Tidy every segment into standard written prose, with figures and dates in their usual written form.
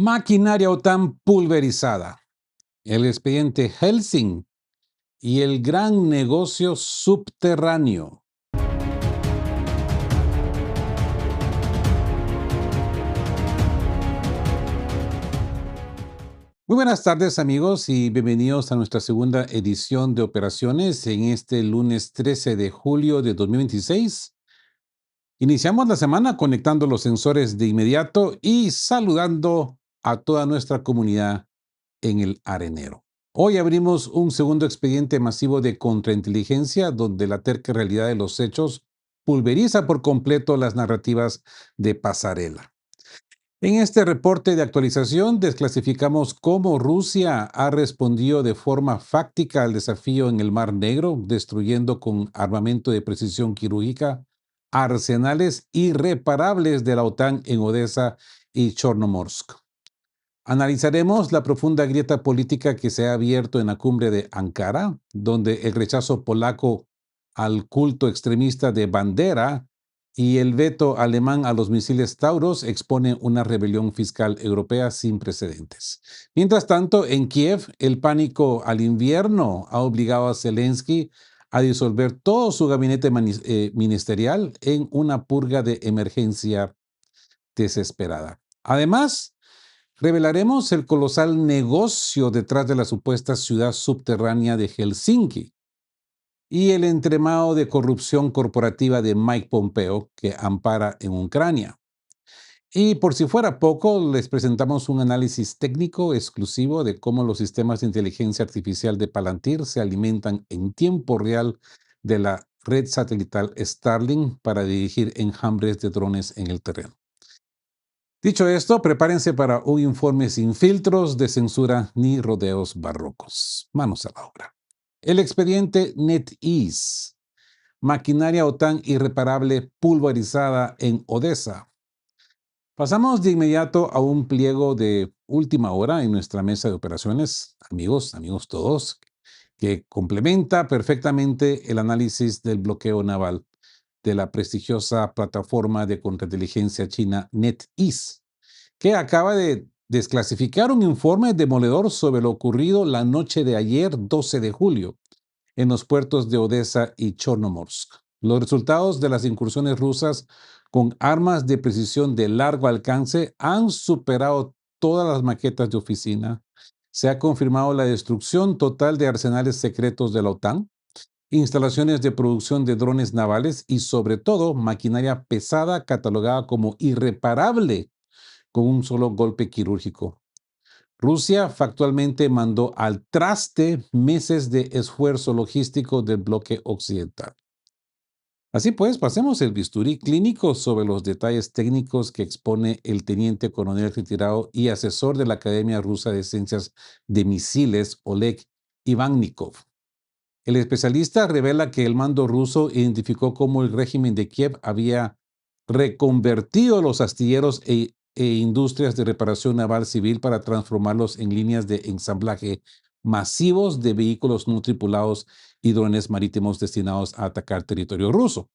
Maquinaria OTAN pulverizada, el expediente Helsing y el gran negocio subterráneo. Muy buenas tardes amigos y bienvenidos a nuestra segunda edición de operaciones en este lunes 13 de julio de 2026. Iniciamos la semana conectando los sensores de inmediato y saludando a toda nuestra comunidad en el arenero. Hoy abrimos un segundo expediente masivo de contrainteligencia donde la terca realidad de los hechos pulveriza por completo las narrativas de pasarela. En este reporte de actualización desclasificamos cómo Rusia ha respondido de forma fáctica al desafío en el Mar Negro, destruyendo con armamento de precisión quirúrgica arsenales irreparables de la OTAN en Odessa y Chornomorsk. Analizaremos la profunda grieta política que se ha abierto en la cumbre de Ankara, donde el rechazo polaco al culto extremista de Bandera y el veto alemán a los misiles Tauros expone una rebelión fiscal europea sin precedentes. Mientras tanto, en Kiev, el pánico al invierno ha obligado a Zelensky a disolver todo su gabinete ministerial en una purga de emergencia desesperada. Además, revelaremos el colosal negocio detrás de la supuesta ciudad subterránea de Helsinki y el entremado de corrupción corporativa de Mike Pompeo que ampara en Ucrania. Y por si fuera poco, les presentamos un análisis técnico exclusivo de cómo los sistemas de inteligencia artificial de Palantir se alimentan en tiempo real de la red satelital Starlink para dirigir enjambres de drones en el terreno. Dicho esto, prepárense para un informe sin filtros de censura ni rodeos barrocos. Manos a la obra. El expediente NetEase. Maquinaria OTAN irreparable pulverizada en Odessa. Pasamos de inmediato a un pliego de última hora en nuestra mesa de operaciones, amigos todos, que complementa perfectamente el análisis del bloqueo naval de la prestigiosa plataforma de contrainteligencia china NetEase, que acaba de desclasificar un informe demoledor sobre lo ocurrido la noche de ayer, 12 de julio, en los puertos de Odessa y Chornomorsk. Los resultados de las incursiones rusas con armas de precisión de largo alcance han superado todas las maquetas de oficina. Se ha confirmado la destrucción total de arsenales secretos de la OTAN, instalaciones de producción de drones navales y, sobre todo, maquinaria pesada catalogada como irreparable con un solo golpe quirúrgico. Rusia factualmente mandó al traste meses de esfuerzo logístico del bloque occidental. Así pues, pasemos el bisturí clínico sobre los detalles técnicos que expone el teniente coronel retirado y asesor de la Academia Rusa de Ciencias de Misiles, Oleg Ivannikov. El especialista revela que el mando ruso identificó cómo el régimen de Kiev había reconvertido los astilleros e industrias de reparación naval civil para transformarlos en líneas de ensamblaje masivos de vehículos no tripulados y drones marítimos destinados a atacar territorio ruso.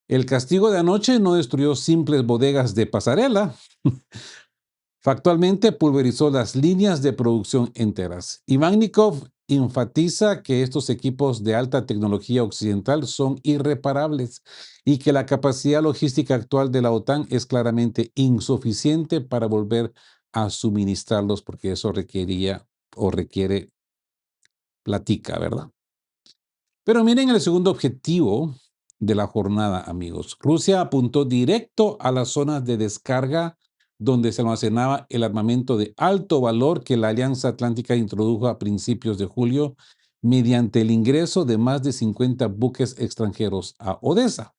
El castigo de anoche no destruyó simples bodegas de pasarela. Factualmente pulverizó las líneas de producción enteras. Ivannikov enfatiza que estos equipos de alta tecnología occidental son irreparables y que la capacidad logística actual de la OTAN es claramente insuficiente para volver a suministrarlos porque eso requiere platica, ¿verdad? Pero miren el segundo objetivo de la jornada, amigos. Rusia apuntó directo a las zonas de descarga donde se almacenaba el armamento de alto valor que la Alianza Atlántica introdujo a principios de julio mediante el ingreso de más de 50 buques extranjeros a Odessa.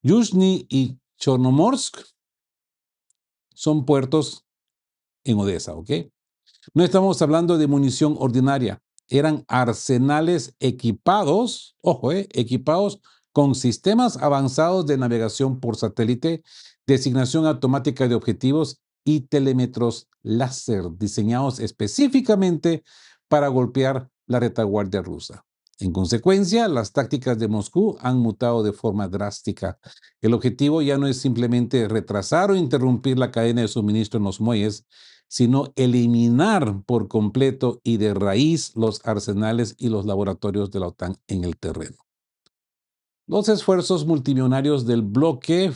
Yuzhny y Chornomorsk son puertos en Odessa, ¿ok? No estamos hablando de munición ordinaria. Eran arsenales equipados, ojo, equipados con sistemas avanzados de navegación por satélite, designación automática de objetivos y telémetros láser diseñados específicamente para golpear la retaguardia rusa. En consecuencia, las tácticas de Moscú han mutado de forma drástica. El objetivo ya no es simplemente retrasar o interrumpir la cadena de suministro en los muelles, sino eliminar por completo y de raíz los arsenales y los laboratorios de la OTAN en el terreno. Los esfuerzos multimillonarios del bloque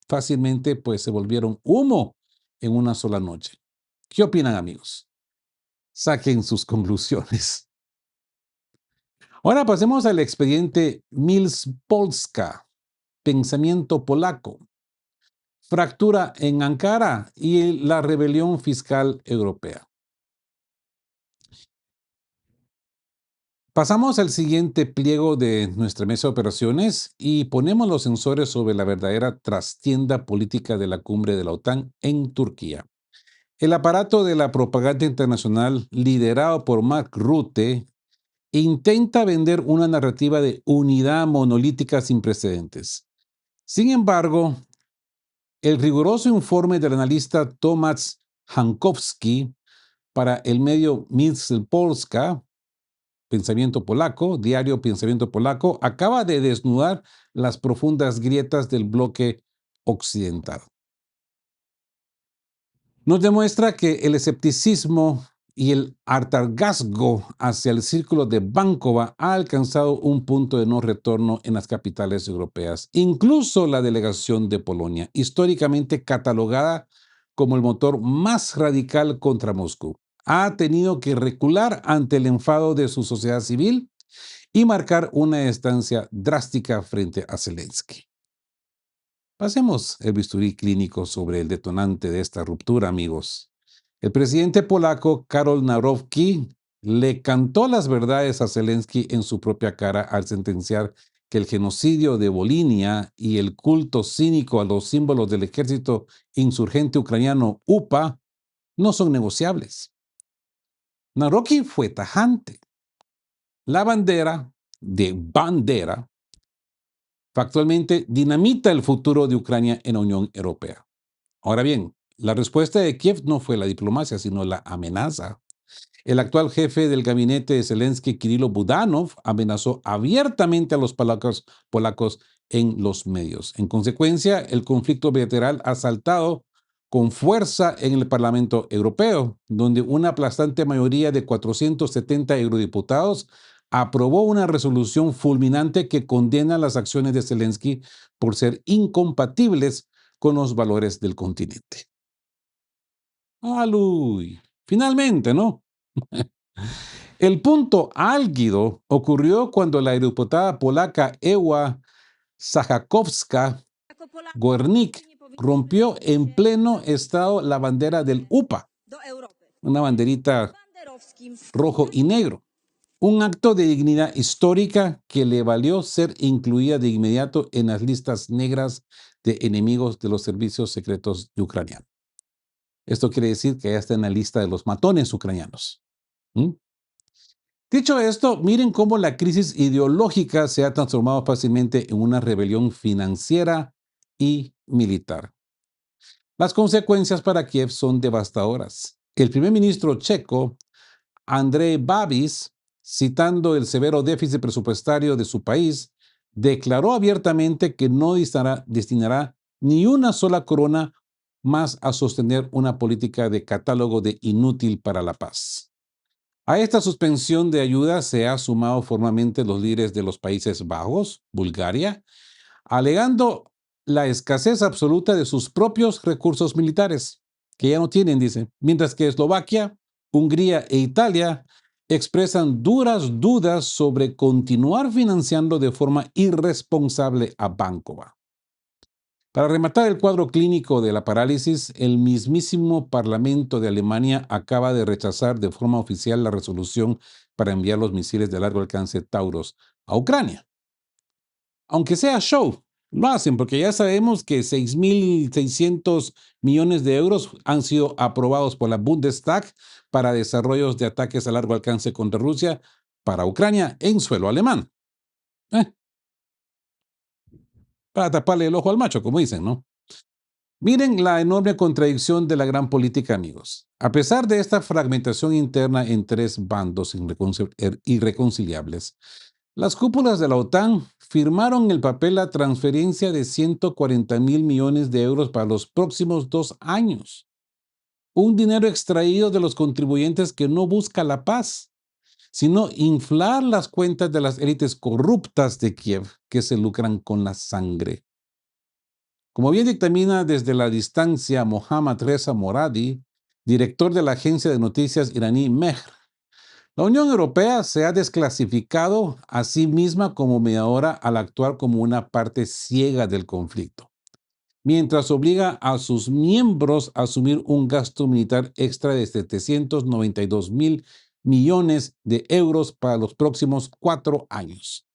fácilmente pues, se volvieron humo en una sola noche. ¿Qué opinan, amigos? Saquen sus conclusiones. Ahora pasemos al expediente Mills Polska, pensamiento polaco, fractura en Ankara y la rebelión fiscal europea. Pasamos al siguiente pliego de nuestra mesa de operaciones y ponemos los sensores sobre la verdadera trastienda política de la cumbre de la OTAN en Turquía. El aparato de la propaganda internacional, liderado por Mark Rutte, intenta vender una narrativa de unidad monolítica sin precedentes. Sin embargo, el riguroso informe del analista Tomasz Jankowski para el medio Myśl Polska, Pensamiento Polaco, diario Pensamiento Polaco, acaba de desnudar las profundas grietas del bloque occidental. Nos demuestra que el escepticismo y el hartazgo hacia el círculo de Bankova ha alcanzado un punto de no retorno en las capitales europeas. Incluso la delegación de Polonia, históricamente catalogada como el motor más radical contra Moscú, ha tenido que recular ante el enfado de su sociedad civil y marcar una distancia drástica frente a Zelensky. Pasemos el bisturí clínico sobre el detonante de esta ruptura, amigos. El presidente polaco Karol Nawrocki le cantó las verdades a Zelensky en su propia cara al sentenciar que el genocidio de Volhynia y el culto cínico a los símbolos del ejército insurgente ucraniano UPA no son negociables. Nawrocki fue tajante. La bandera de bandera factualmente dinamita el futuro de Ucrania en la Unión Europea. Ahora bien, la respuesta de Kiev no fue la diplomacia, sino la amenaza. El actual jefe del gabinete de Zelensky, Kirilo Budanov, amenazó abiertamente a los polacos en los medios. En consecuencia, el conflicto bilateral ha saltado con fuerza en el Parlamento Europeo, donde una aplastante mayoría de 470 eurodiputados aprobó una resolución fulminante que condena las acciones de Zelensky por ser incompatibles con los valores del continente. ¡Aluy! Finalmente, ¿no? El punto álgido ocurrió cuando la diputada polaca Ewa Sajakowska-Gornik rompió en pleno estado la bandera del UPA, una banderita rojo y negro, un acto de dignidad histórica que le valió ser incluida de inmediato en las listas negras de enemigos de los servicios secretos de Ucrania. Esto quiere decir que ya está en la lista de los matones ucranianos. ¿Mm? Dicho esto, miren cómo la crisis ideológica se ha transformado fácilmente en una rebelión financiera y militar. Las consecuencias para Kiev son devastadoras. El primer ministro checo, Andrej Babis, citando el severo déficit presupuestario de su país, declaró abiertamente que no destinará ni una sola corona más a sostener una política de catálogo de inútil para la paz. A esta suspensión de ayuda se han sumado formalmente los líderes de los Países Bajos, Bulgaria, alegando la escasez absoluta de sus propios recursos militares, que ya no tienen, dice, mientras que Eslovaquia, Hungría e Italia expresan duras dudas sobre continuar financiando de forma irresponsable a Bankova. Para rematar el cuadro clínico de la parálisis, el mismísimo Parlamento de Alemania acaba de rechazar de forma oficial la resolución para enviar los misiles de largo alcance Taurus a Ucrania. Aunque sea show, lo hacen porque ya sabemos que 6.600 millones de euros han sido aprobados por la Bundestag para desarrollos de ataques a largo alcance contra Rusia para Ucrania en suelo alemán. Para taparle el ojo al macho, como dicen, ¿no? Miren la enorme contradicción de la gran política, amigos. A pesar de esta fragmentación interna en tres bandos irreconciliables, Las cúpulas de la OTAN firmaron en el papel la transferencia de 140.000 millones de euros para los próximos 2 años. Un dinero extraído de los contribuyentes que no busca la paz, sino inflar las cuentas de las élites corruptas de Kiev que se lucran con la sangre. Como bien dictamina desde la distancia Mohammad Reza Moradi, director de la agencia de noticias iraní Mehr, la Unión Europea se ha desclasificado a sí misma como mediadora al actuar como una parte ciega del conflicto, mientras obliga a sus miembros a asumir un gasto militar extra de 792.000 millones de euros para los próximos 4 años.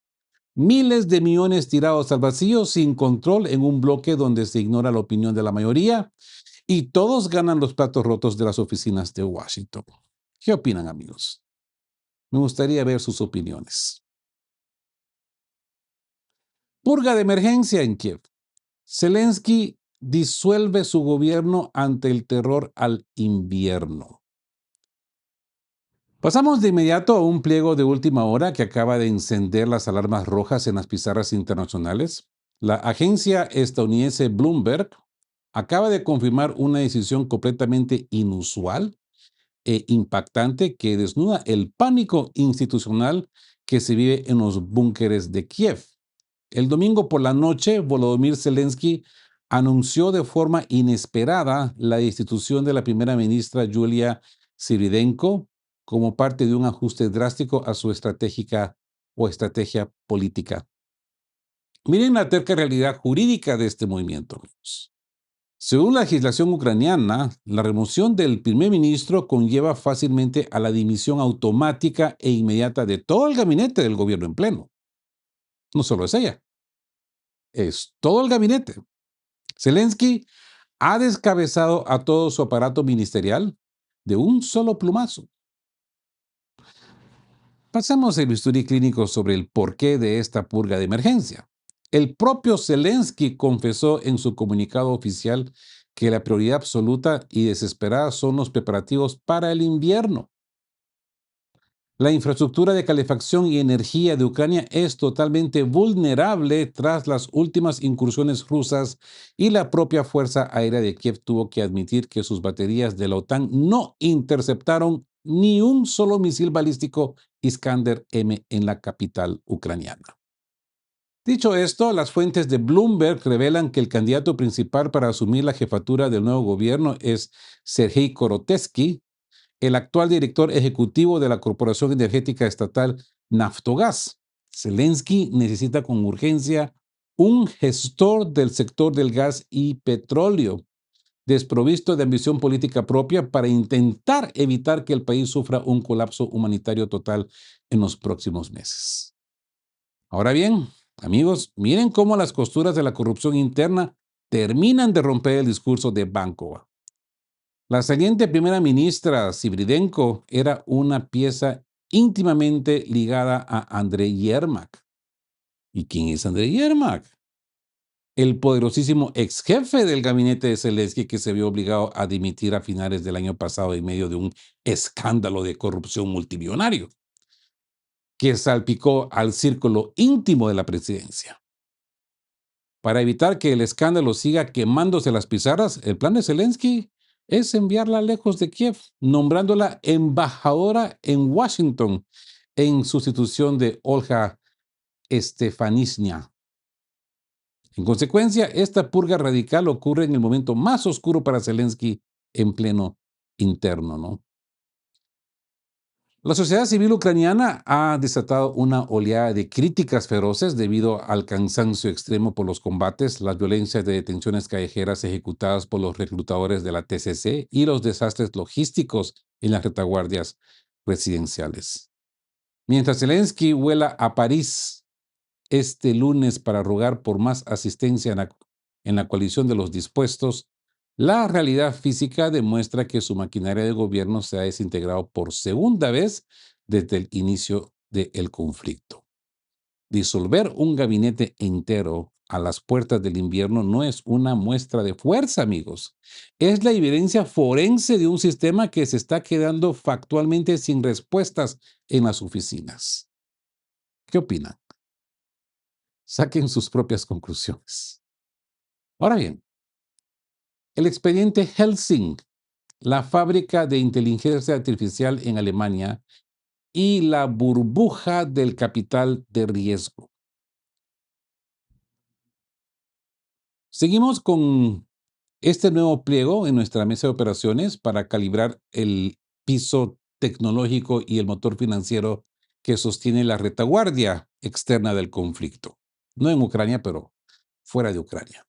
Miles de millones tirados al vacío sin control en un bloque donde se ignora la opinión de la mayoría y todos ganan los platos rotos de las oficinas de Washington. ¿Qué opinan, amigos? Me gustaría ver sus opiniones. Purga de emergencia en Kiev. Zelensky disuelve su gobierno ante el terror al invierno. Pasamos de inmediato a un pliego de última hora que acaba de encender las alarmas rojas en las pizarras internacionales. La agencia estadounidense Bloomberg acaba de confirmar una decisión completamente inusual e impactante que desnuda el pánico institucional que se vive en los búnkeres de Kiev. El domingo por la noche, Volodymyr Zelensky anunció de forma inesperada la destitución de la primera ministra Yulia Sviridenko como parte de un ajuste drástico a su estrategia política. Miren la terca realidad jurídica de este movimiento, amigos. Según la legislación ucraniana, la remoción del primer ministro conlleva fácilmente a la dimisión automática e inmediata de todo el gabinete del gobierno en pleno. No solo es ella, es todo el gabinete. Zelensky ha descabezado a todo su aparato ministerial de un solo plumazo. Pasemos el bisturí clínico sobre el porqué de esta purga de emergencia. El propio Zelensky confesó en su comunicado oficial que la prioridad absoluta y desesperada son los preparativos para el invierno. La infraestructura de calefacción y energía de Ucrania es totalmente vulnerable tras las últimas incursiones rusas y la propia Fuerza Aérea de Kiev tuvo que admitir que sus baterías de la OTAN no interceptaron ni un solo misil balístico Iskander-M en la capital ucraniana. Dicho esto, las fuentes de Bloomberg revelan que el candidato principal para asumir la jefatura del nuevo gobierno es Sergei Korotetsky, el actual director ejecutivo de la Corporación Energética Estatal Naftogaz. Zelensky necesita con urgencia un gestor del sector del gas y petróleo, desprovisto de ambición política propia para intentar evitar que el país sufra un colapso humanitario total en los próximos meses. Ahora bien, amigos, miren cómo las costuras de la corrupción interna terminan de romper el discurso de Bankova. La saliente primera ministra Sviridenko era una pieza íntimamente ligada a Andrei Yermak. ¿Y quién es Andrei Yermak? El poderosísimo ex jefe del gabinete de Zelensky que se vio obligado a dimitir a finales del año pasado en medio de un escándalo de corrupción multimillonario que salpicó al círculo íntimo de la presidencia. Para evitar que el escándalo siga quemándose las pizarras, el plan de Zelensky es enviarla lejos de Kiev, nombrándola embajadora en Washington en sustitución de Olga Stefanishyna. En consecuencia, esta purga radical ocurre en el momento más oscuro para Zelensky en pleno interno, ¿no? La sociedad civil ucraniana ha desatado una oleada de críticas feroces debido al cansancio extremo por los combates, las violencias de detenciones callejeras ejecutadas por los reclutadores de la TCC y los desastres logísticos en las retaguardias residenciales. Mientras Zelensky vuela a París este lunes para rogar por más asistencia en la coalición de los dispuestos, la realidad física demuestra que su maquinaria de gobierno se ha desintegrado por segunda vez desde el inicio del conflicto. Disolver un gabinete entero a las puertas del invierno no es una muestra de fuerza, amigos. Es la evidencia forense de un sistema que se está quedando factualmente sin respuestas en las oficinas. ¿Qué opinan? Saquen sus propias conclusiones. Ahora bien, el expediente Helsing, la fábrica de inteligencia artificial en Alemania y la burbuja del capital de riesgo. Seguimos con este nuevo pliego en nuestra mesa de operaciones para calibrar el piso tecnológico y el motor financiero que sostiene la retaguardia externa del conflicto. No en Ucrania, pero fuera de Ucrania.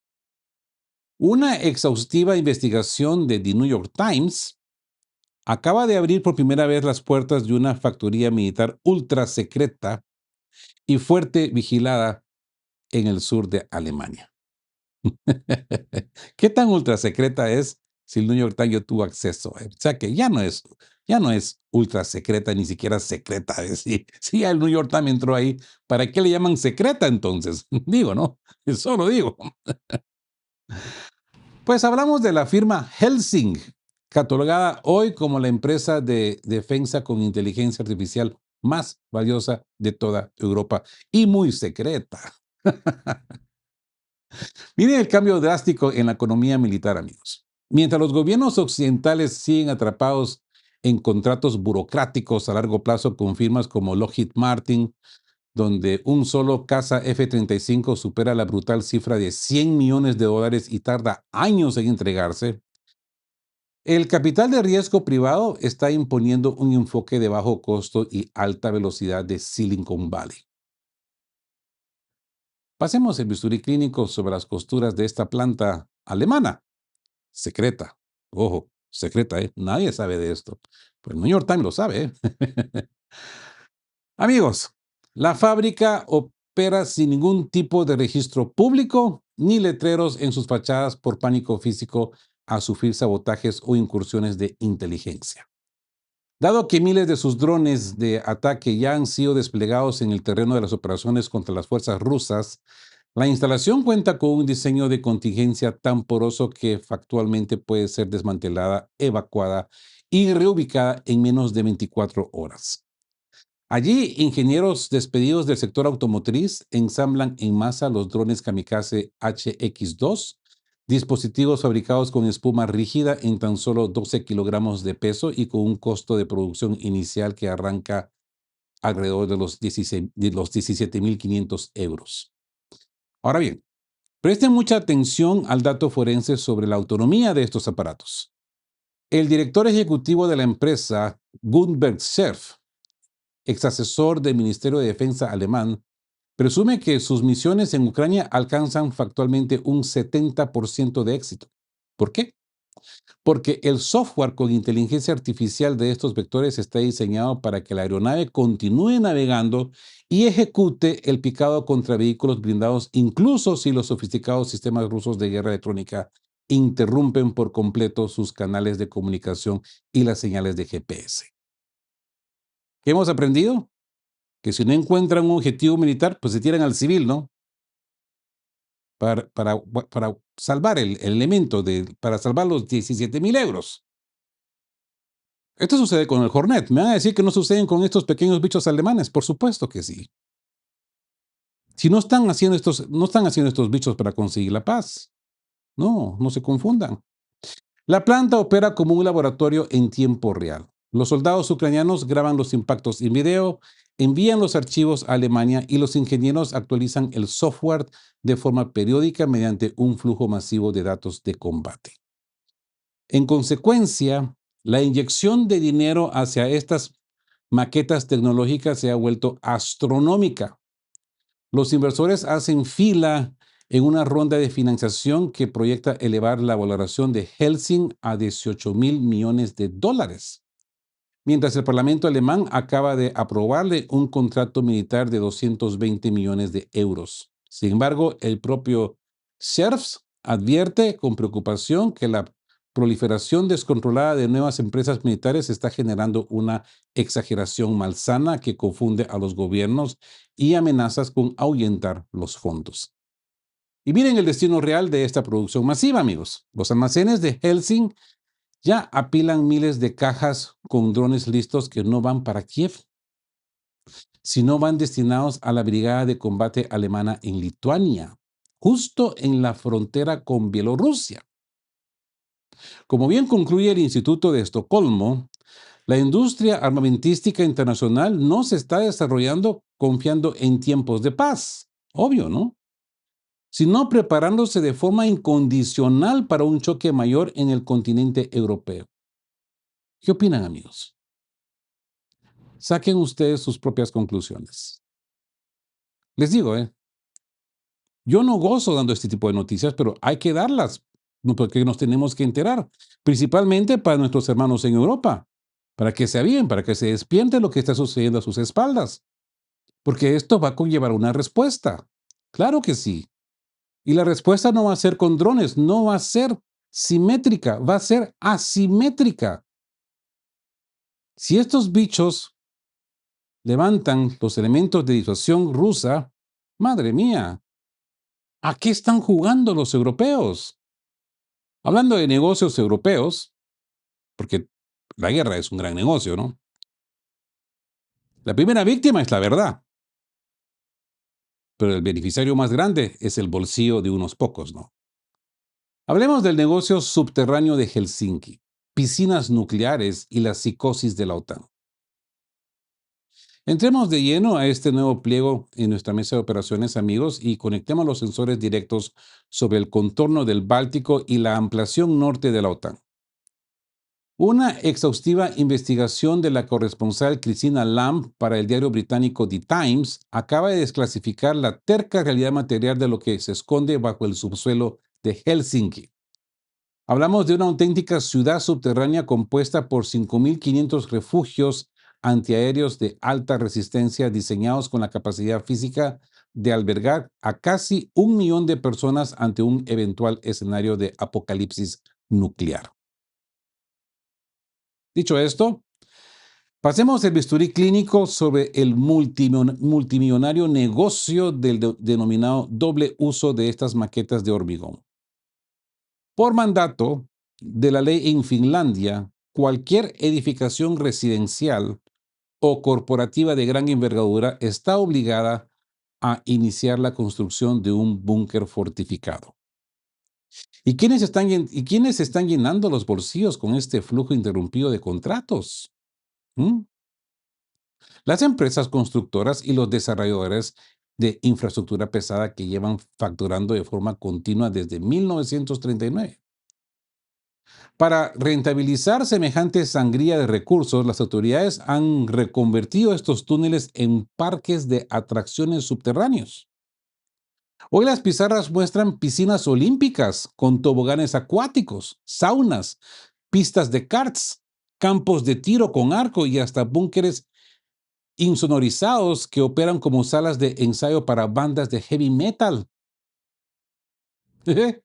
Una exhaustiva investigación de The New York Times acaba de abrir por primera vez las puertas de una factoría militar ultra secreta y fuerte vigilada en el sur de Alemania. ¿Qué tan ultra secreta es si el New York Times tuvo acceso? O sea que ya no es ultra secreta, ni siquiera secreta. Si ya el New York Times entró ahí, ¿para qué le llaman secreta entonces? Digo, ¿no? Eso lo digo. Pues hablamos de la firma Helsing, catalogada hoy como la empresa de defensa con inteligencia artificial más valiosa de toda Europa y muy secreta. Miren el cambio drástico en la economía militar, amigos. Mientras los gobiernos occidentales siguen atrapados en contratos burocráticos a largo plazo con firmas como Lockheed Martin, donde un solo caza F-35 supera la brutal cifra de $100 millones y tarda años en entregarse, el capital de riesgo privado está imponiendo un enfoque de bajo costo y alta velocidad de Silicon Valley. Pasemos el bisturí clínico sobre las costuras de esta planta alemana, secreta. Ojo, secreta, ¿eh? Nadie sabe de esto. Pero el New York Times lo sabe, ¿eh? Amigos, la fábrica opera sin ningún tipo de registro público ni letreros en sus fachadas por pánico físico a sufrir sabotajes o incursiones de inteligencia. Dado que miles de sus drones de ataque ya han sido desplegados en el terreno de las operaciones contra las fuerzas rusas, la instalación cuenta con un diseño de contingencia tan poroso que factualmente puede ser desmantelada, evacuada y reubicada en menos de 24 horas. Allí, ingenieros despedidos del sector automotriz ensamblan en masa los drones kamikaze HX-2, dispositivos fabricados con espuma rígida en tan solo 12 kilogramos de peso y con un costo de producción inicial que arranca alrededor de los 17.500 euros. Ahora bien, presten mucha atención al dato forense sobre la autonomía de estos aparatos. El director ejecutivo de la empresa, Gutenberg Cerf, ex asesor del Ministerio de Defensa alemán, presume que sus misiones en Ucrania alcanzan factualmente un 70% de éxito. ¿Por qué? Porque el software con inteligencia artificial de estos vectores está diseñado para que la aeronave continúe navegando y ejecute el picado contra vehículos blindados, incluso si los sofisticados sistemas rusos de guerra electrónica interrumpen por completo sus canales de comunicación y las señales de GPS. ¿Qué hemos aprendido? Que si no encuentran un objetivo militar, pues se tiran al civil, ¿no? Para salvar el elemento, para salvar los 17.000 euros. Esto sucede con el Hornet. ¿Me van a decir que no suceden con estos pequeños bichos alemanes? Por supuesto que sí. Si no están haciendo estos bichos para conseguir la paz. No, no se confundan. La planta opera como un laboratorio en tiempo real. Los soldados ucranianos graban los impactos en video, envían los archivos a Alemania y los ingenieros actualizan el software de forma periódica mediante un flujo masivo de datos de combate. En consecuencia, la inyección de dinero hacia estas maquetas tecnológicas se ha vuelto astronómica. Los inversores hacen fila en una ronda de financiación que proyecta elevar la valoración de Helsing a $18.000 millones, mientras el Parlamento alemán acaba de aprobarle un contrato militar de 220 millones de euros. Sin embargo, el propio Scherf advierte con preocupación que la proliferación descontrolada de nuevas empresas militares está generando una exageración malsana que confunde a los gobiernos y amenazas con ahuyentar los fondos. Y miren el destino real de esta producción masiva, amigos. Los almacenes de Helsing ya apilan miles de cajas con drones listos que no van para Kiev. sino van destinados a la Brigada de Combate Alemana en Lituania, justo en la frontera con Bielorrusia. Como bien concluye el Instituto de Estocolmo, la industria armamentística internacional no se está desarrollando confiando en tiempos de paz, obvio, ¿no? Sino preparándose de forma incondicional para un choque mayor en el continente europeo. ¿Qué opinan, amigos? Saquen ustedes sus propias conclusiones. Les digo, yo no gozo dando este tipo de noticias, pero hay que darlas, no, porque nos tenemos que enterar, principalmente para nuestros hermanos en Europa, para que se aviven, para que se despierte lo que está sucediendo a sus espaldas, porque esto va a conllevar una respuesta. Claro que sí. Y la respuesta no va a ser con drones, no va a ser simétrica, va a ser asimétrica. Si estos bichos levantan los elementos de disuasión rusa, madre mía, ¿a qué están jugando los europeos? Hablando de negocios europeos, porque la guerra es un gran negocio, ¿no? La primera víctima es la verdad, pero el beneficiario más grande es el bolsillo de unos pocos, ¿no? Hablemos del negocio subterráneo de Helsinki, piscinas nucleares y la psicosis de la OTAN. Entremos de lleno a este nuevo pliego en nuestra mesa de operaciones, amigos, y conectemos los sensores directos sobre el contorno del Báltico y la ampliación norte de la OTAN. Una exhaustiva investigación de la corresponsal Christina Lamb para el diario británico The Times acaba de desclasificar la terca realidad material de lo que se esconde bajo el subsuelo de Helsinki. Hablamos de una auténtica ciudad subterránea compuesta por 5.500 refugios antiaéreos de alta resistencia diseñados con la capacidad física de albergar a casi 1 millón de personas ante un eventual escenario de apocalipsis nuclear. Dicho esto, pasemos el bisturí clínico sobre el multimillonario negocio del denominado doble uso de estas maquetas de hormigón. Por mandato de la ley en Finlandia, cualquier edificación residencial o corporativa de gran envergadura está obligada a iniciar la construcción de un búnker fortificado. ¿Y quiénes están llenando los bolsillos con este flujo interrumpido de contratos? ¿Mm? Las empresas constructoras y los desarrolladores de infraestructura pesada que llevan facturando de forma continua desde 1939. Para rentabilizar semejante sangría de recursos, las autoridades han reconvertido estos túneles en parques de atracciones subterráneos. Hoy las pizarras muestran piscinas olímpicas con toboganes acuáticos, saunas, pistas de karts, campos de tiro con arco y hasta búnkeres insonorizados que operan como salas de ensayo para bandas de heavy metal. El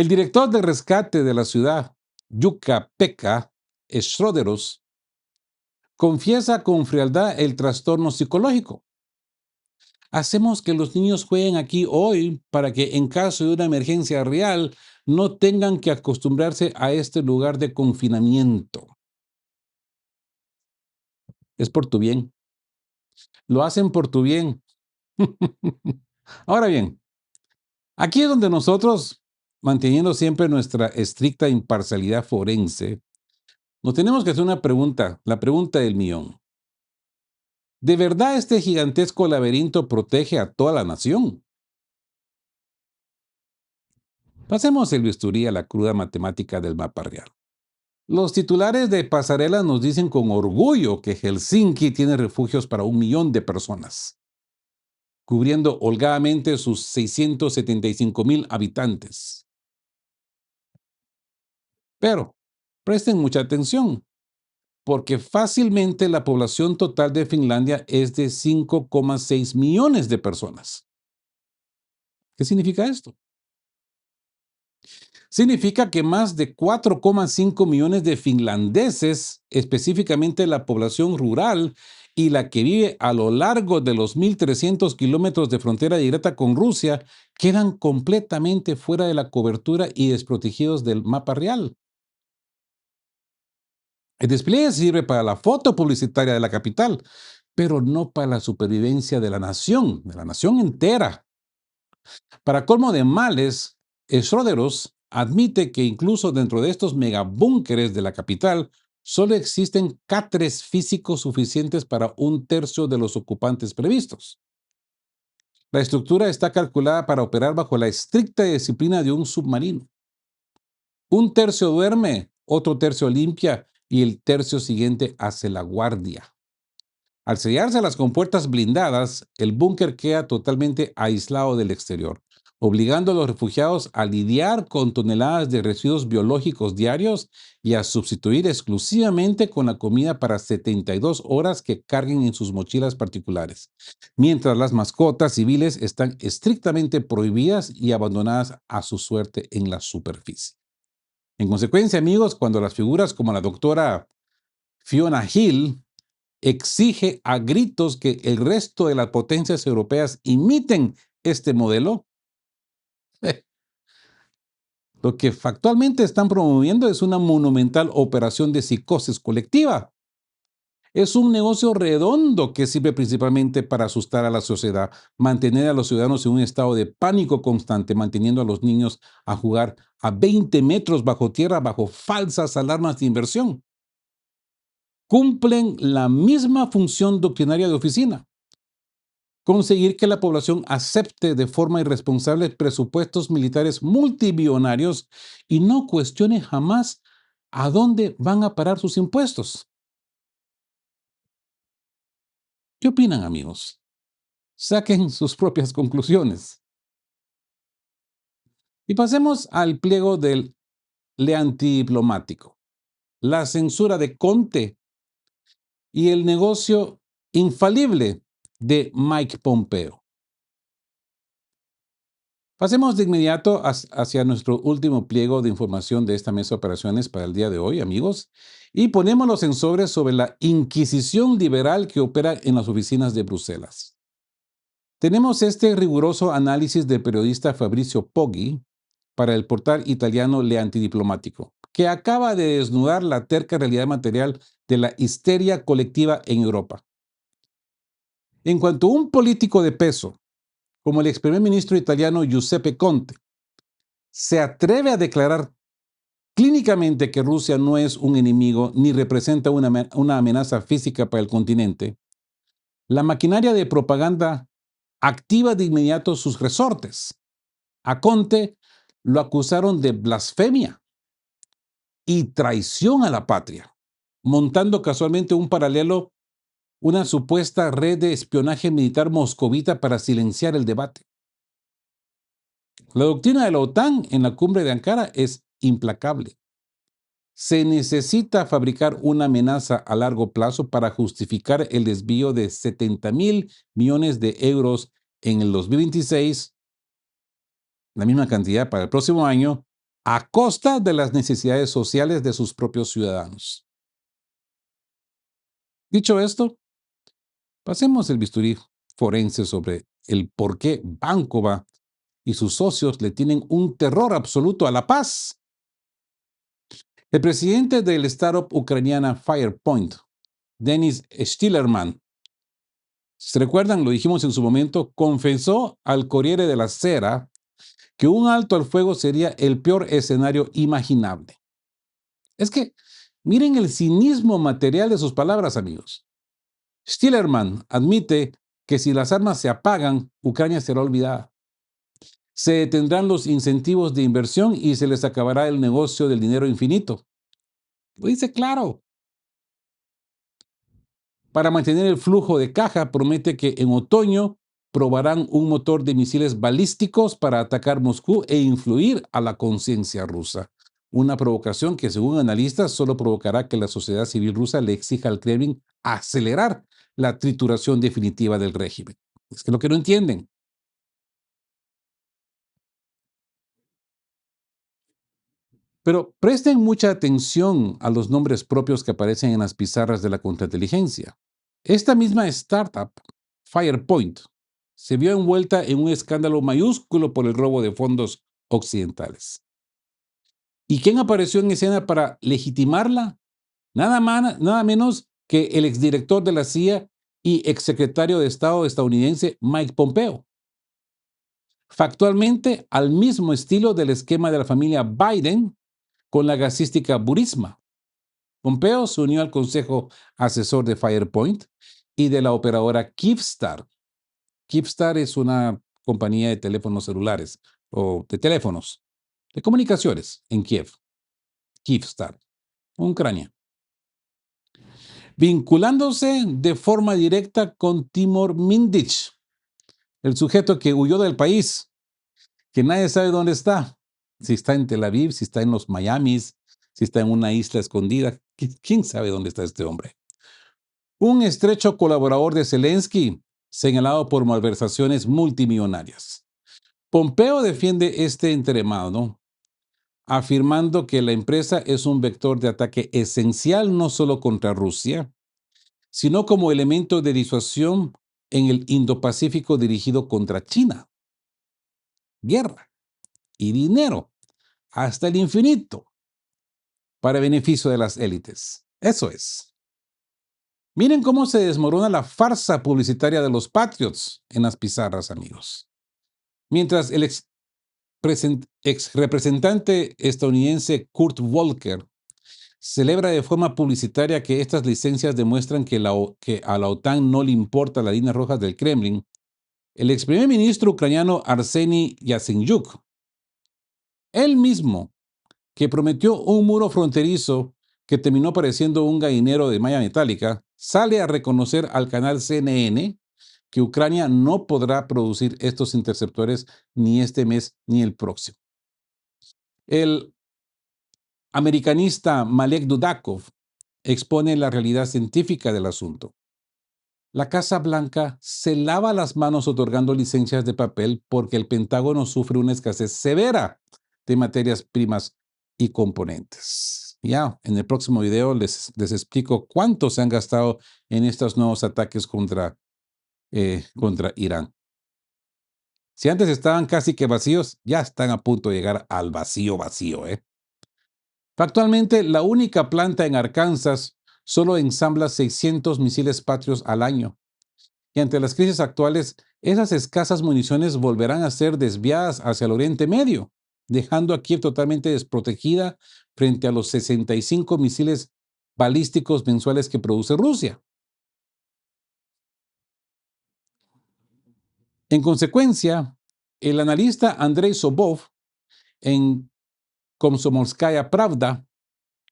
director de rescate de la ciudad, Jukka-Pekka Schroederus, confiesa con frialdad el trastorno psicológico. Hacemos que los niños jueguen aquí hoy para que en caso de una emergencia real no tengan que acostumbrarse a este lugar de confinamiento. Es por tu bien. Lo hacen por tu bien. Ahora bien, aquí es donde nosotros, manteniendo siempre nuestra estricta imparcialidad forense, nos tenemos que hacer una pregunta, la pregunta del millón. ¿De verdad este gigantesco laberinto protege a toda la nación? Pasemos el bisturí a la cruda matemática del mapa real. Los titulares de pasarela nos dicen con orgullo que Helsinki tiene refugios para 1 millón de personas, cubriendo holgadamente sus 675,000 habitantes. Pero presten mucha atención, porque fácilmente la población total de Finlandia es de 5,6 millones de personas. ¿Qué significa esto? Significa que más de 4,5 millones de finlandeses, específicamente la población rural y la que vive a lo largo de los 1.300 kilómetros de frontera directa con Rusia, quedan completamente fuera de la cobertura y desprotegidos del mapa real. El despliegue sirve para la foto publicitaria de la capital, pero no para la supervivencia de la nación entera. Para colmo de males, Schroederus admite que incluso dentro de estos megabúnkeres de la capital, solo existen cáteres físicos suficientes para un tercio de los ocupantes previstos. La estructura está calculada para operar bajo la estricta disciplina de un submarino. Un tercio duerme, otro tercio limpia y el tercio siguiente hace la guardia. Al sellarse las compuertas blindadas, el búnker queda totalmente aislado del exterior, obligando a los refugiados a lidiar con toneladas de residuos biológicos diarios y a sustituir exclusivamente con la comida para 72 horas que carguen en sus mochilas particulares, mientras las mascotas civiles están estrictamente prohibidas y abandonadas a su suerte en la superficie. En consecuencia, amigos, cuando las figuras como la doctora Fiona Hill exige a gritos que el resto de las potencias europeas imiten este modelo, lo que factualmente están promoviendo es una monumental operación de psicosis colectiva. Es un negocio redondo que sirve principalmente para asustar a la sociedad, mantener a los ciudadanos en un estado de pánico constante, manteniendo a los niños a jugar a 20 metros bajo tierra bajo falsas alarmas de inversión. Cumplen la misma función doctrinaria de oficina: conseguir que la población acepte de forma irresponsable presupuestos militares multibillonarios y no cuestione jamás a dónde van a parar sus impuestos. ¿Qué opinan, amigos? Saquen sus propias conclusiones. Y pasemos al pliego del le antidiplomático, la censura de Conte y el negocio infalible de Mike Pompeo. Pasemos de inmediato hacia nuestro último pliego de información de esta mesa de operaciones para el día de hoy, amigos, y ponemos los sensores sobre la inquisición liberal que opera en las oficinas de Bruselas. Tenemos este riguroso análisis del periodista Fabrizio Poggi para el portal italiano Le Antidiplomático, que acaba de desnudar la terca realidad material de la histeria colectiva en Europa. En cuanto a un político de peso, como el ex primer ministro italiano Giuseppe Conte, se atreve a declarar clínicamente que Rusia no es un enemigo ni representa una amenaza física para el continente, la maquinaria de propaganda activa de inmediato sus resortes. A Conte lo acusaron de blasfemia y traición a la patria, montando casualmente un paralelo, una supuesta red de espionaje militar moscovita para silenciar el debate. La doctrina de la OTAN en la cumbre de Ankara es implacable. Se necesita fabricar una amenaza a largo plazo para justificar el desvío de 70.000 millones de euros en el 2026, la misma cantidad para el próximo año, a costa de las necesidades sociales de sus propios ciudadanos. Dicho esto, pasemos el bisturí forense sobre el por qué Bankova y sus socios le tienen un terror absoluto a la paz. El presidente del startup ucraniana Firepoint, Denis Stillerman, si se recuerdan, lo dijimos en su momento, confesó al Corriere della Sera que un alto al fuego sería el peor escenario imaginable. Es que miren el cinismo material de sus palabras, amigos. Stillerman admite que si las armas se apagan, Ucrania será olvidada. Se detendrán los incentivos de inversión y se les acabará el negocio del dinero infinito. Lo dice claro. Para mantener el flujo de caja, promete que en otoño probarán un motor de misiles balísticos para atacar Moscú e influir a la conciencia rusa. Una provocación que, según analistas, solo provocará que la sociedad civil rusa le exija al Kremlin acelerar la trituración definitiva del régimen. Es que lo que no entienden. Pero presten mucha atención a los nombres propios que aparecen en las pizarras de la contrainteligencia. Esta misma startup, Firepoint, se vio envuelta en un escándalo mayúsculo por el robo de fondos occidentales. ¿Y quién apareció en escena para legitimarla? Nada menos que el exdirector de la CIA y exsecretario de Estado estadounidense Mike Pompeo, factualmente al mismo estilo del esquema de la familia Biden con la gasística Burisma. Pompeo se unió al consejo asesor de Firepoint y de la operadora Kyivstar. Kyivstar es una compañía de teléfonos celulares o de teléfonos, de comunicaciones en Kiev. Kyivstar, Ucrania. Vinculándose de forma directa con Timur Mindich, el sujeto que huyó del país, que nadie sabe dónde está. Si está en Tel Aviv, si está en los Miamis, si está en una isla escondida. ¿Quién sabe dónde está este hombre? Un estrecho colaborador de Zelensky, señalado por malversaciones multimillonarias. Pompeo defiende este entremado, afirmando que la empresa es un vector de ataque esencial no solo contra Rusia, sino como elemento de disuasión en el Indo-Pacífico dirigido contra China. Guerra y dinero hasta el infinito para beneficio de las élites. Eso es. Miren cómo se desmorona la farsa publicitaria de los Patriots en las pizarras, amigos. Mientras el ex representante estadounidense Kurt Volker celebra de forma publicitaria que estas licencias demuestran que a la OTAN no le importa las líneas rojas del Kremlin, el ex primer ministro ucraniano Arseniy Yatsenyuk, él mismo, que prometió un muro fronterizo que terminó pareciendo un gallinero de malla metálica, sale a reconocer al canal CNN que Ucrania no podrá producir estos interceptores ni este mes ni el próximo. El americanista Malek Dudakov expone la realidad científica del asunto. La Casa Blanca se lava las manos otorgando licencias de papel porque el Pentágono sufre una escasez severa de materias primas y componentes. Ya, en el próximo video les explico cuánto se han gastado en estos nuevos ataques contra Irán. Si antes estaban casi que vacíos, ya están a punto de llegar al vacío vacío. Actualmente, la única planta en Arkansas solo ensambla 600 misiles patrios al año. Y ante las crisis actuales, esas escasas municiones volverán a ser desviadas hacia el Oriente Medio, dejando a Kiev totalmente desprotegida frente a los 65 misiles balísticos mensuales que produce Rusia. En consecuencia, el analista Andrei Sobov en Komsomolskaya Pravda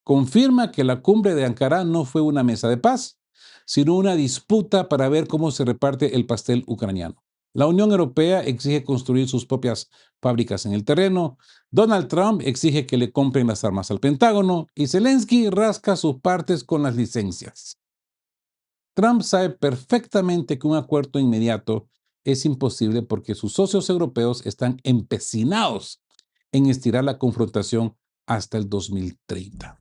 confirma que la cumbre de Ankara no fue una mesa de paz, sino una disputa para ver cómo se reparte el pastel ucraniano. La Unión Europea exige construir sus propias fábricas en el terreno, Donald Trump exige que le compren las armas al Pentágono y Zelensky rasca sus partes con las licencias. Trump sabe perfectamente que un acuerdo inmediato es imposible porque sus socios europeos están empecinados en estirar la confrontación hasta el 2030.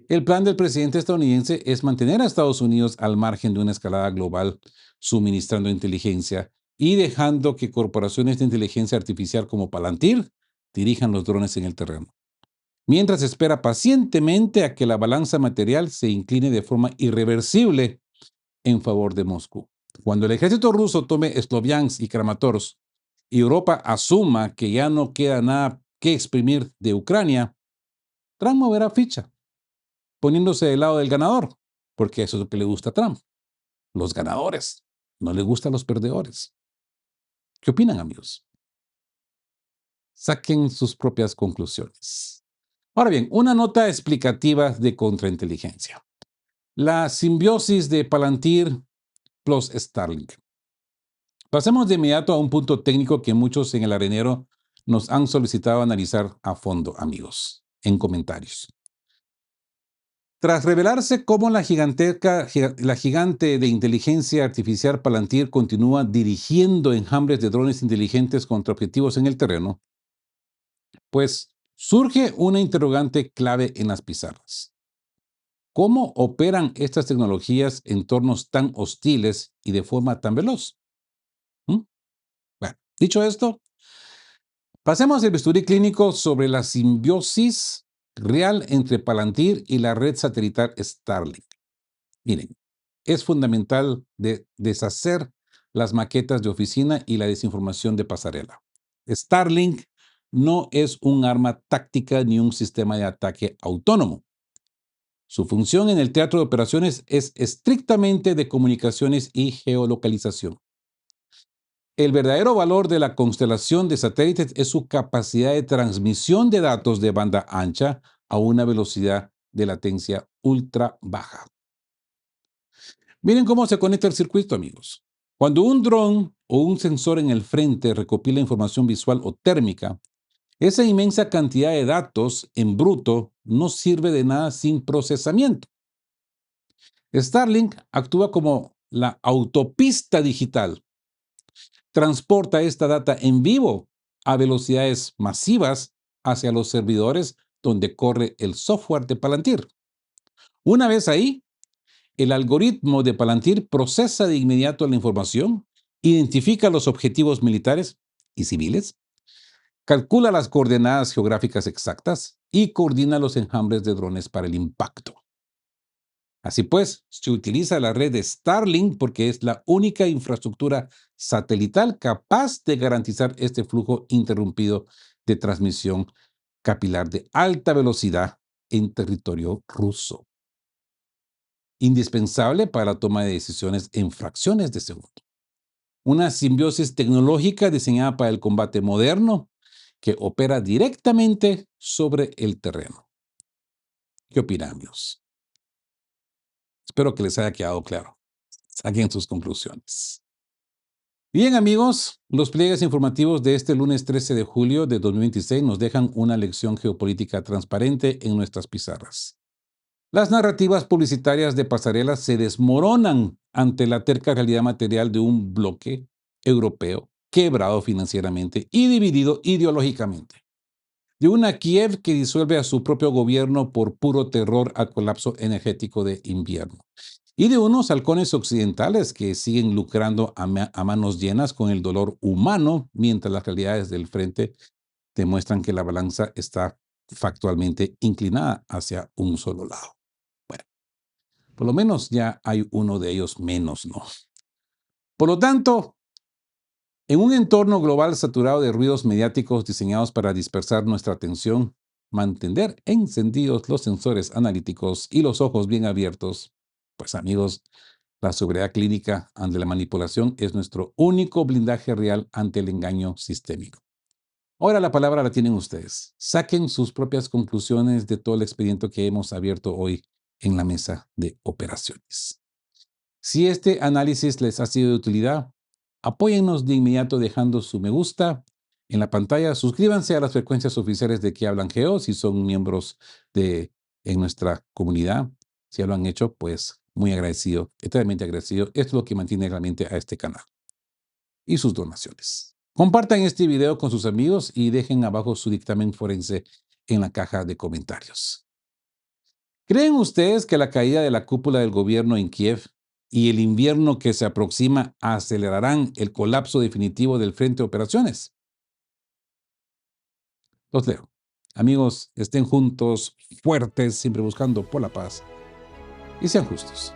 El plan del presidente estadounidense es mantener a Estados Unidos al margen de una escalada global, suministrando inteligencia y dejando que corporaciones de inteligencia artificial como Palantir dirijan los drones en el terreno, mientras espera pacientemente a que la balanza material se incline de forma irreversible en favor de Moscú. Cuando el ejército ruso tome Sloviansk y Kramatorsk y Europa asuma que ya no queda nada que exprimir de Ucrania, Trump moverá ficha, poniéndose del lado del ganador, porque eso es lo que le gusta a Trump, los ganadores, no le gustan los perdedores. ¿Qué opinan, amigos? Saquen sus propias conclusiones. Ahora bien, una nota explicativa de contrainteligencia. La simbiosis de Palantir plus Starlink. Pasemos de inmediato a un punto técnico que muchos en el arenero nos han solicitado analizar a fondo, amigos, en comentarios. Tras revelarse cómo la gigante de inteligencia artificial Palantir continúa dirigiendo enjambres de drones inteligentes contra objetivos en el terreno, pues surge una interrogante clave en las pizarras. ¿Cómo operan estas tecnologías en entornos tan hostiles y de forma tan veloz? Bueno, dicho esto, pasemos al bisturí clínico sobre la simbiosis real entre Palantir y la red satelital Starlink. Miren, es fundamental de deshacer las maquetas de oficina y la desinformación de pasarela. Starlink no es un arma táctica ni un sistema de ataque autónomo. Su función en el teatro de operaciones es estrictamente de comunicaciones y geolocalización. El verdadero valor de la constelación de satélites es su capacidad de transmisión de datos de banda ancha a una velocidad de latencia ultra baja. Miren cómo se conecta el circuito, amigos. Cuando un dron o un sensor en el frente recopila información visual o térmica, esa inmensa cantidad de datos en bruto no sirve de nada sin procesamiento. Starlink actúa como la autopista digital. Transporta esta data en vivo a velocidades masivas hacia los servidores donde corre el software de Palantir. Una vez ahí, el algoritmo de Palantir procesa de inmediato la información, identifica los objetivos militares y civiles, calcula las coordenadas geográficas exactas y coordina los enjambres de drones para el impacto. Así pues, se utiliza la red de Starlink porque es la única infraestructura satelital capaz de garantizar este flujo interrumpido de transmisión capilar de alta velocidad en territorio ruso, indispensable para la toma de decisiones en fracciones de segundo. Una simbiosis tecnológica diseñada para el combate moderno que opera directamente sobre el terreno. ¿Qué opinan, amigos? Espero que les haya quedado claro. Saquen sus conclusiones. Bien, amigos, los pliegues informativos de este lunes 13 de julio de 2026 nos dejan una lección geopolítica transparente en nuestras pizarras. Las narrativas publicitarias de pasarelas se desmoronan ante la terca realidad material de un bloque europeo quebrado financieramente y dividido ideológicamente. De una Kiev que disuelve a su propio gobierno por puro terror al colapso energético de invierno. Y de unos halcones occidentales que siguen lucrando a manos llenas con el dolor humano, mientras las realidades del frente demuestran que la balanza está factualmente inclinada hacia un solo lado. Bueno, por lo menos ya hay uno de ellos menos, ¿no? Por lo tanto, en un entorno global saturado de ruidos mediáticos diseñados para dispersar nuestra atención, mantener encendidos los sensores analíticos y los ojos bien abiertos, pues amigos, la seguridad clínica ante la manipulación es nuestro único blindaje real ante el engaño sistémico. Ahora la palabra la tienen ustedes. Saquen sus propias conclusiones de todo el expediente que hemos abierto hoy en la mesa de operaciones. Si este análisis les ha sido de utilidad, apóyennos de inmediato dejando su me gusta en la pantalla. Suscríbanse a las frecuencias oficiales de Que Hablan Geo si son miembros en nuestra comunidad. Si ya lo han hecho, pues muy agradecido, eternamente agradecido. Esto es lo que mantiene realmente a este canal. Y sus donaciones. Compartan este video con sus amigos y dejen abajo su dictamen forense en la caja de comentarios. ¿Creen ustedes que la caída de la cúpula del gobierno en Kiev y el invierno que se aproxima acelerarán el colapso definitivo del frente de operaciones? Los leo. Amigos, estén juntos, fuertes, siempre buscando por la paz. Y sean justos.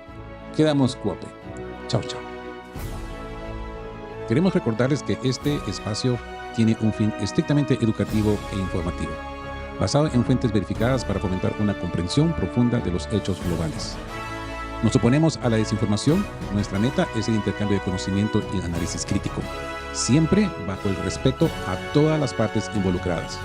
Quedamos cuope. Chao, chao. Queremos recordarles que este espacio tiene un fin estrictamente educativo e informativo, basado en fuentes verificadas para fomentar una comprensión profunda de los hechos globales. Nos oponemos a la desinformación. Nuestra meta es el intercambio de conocimiento y análisis crítico, siempre bajo el respeto a todas las partes involucradas.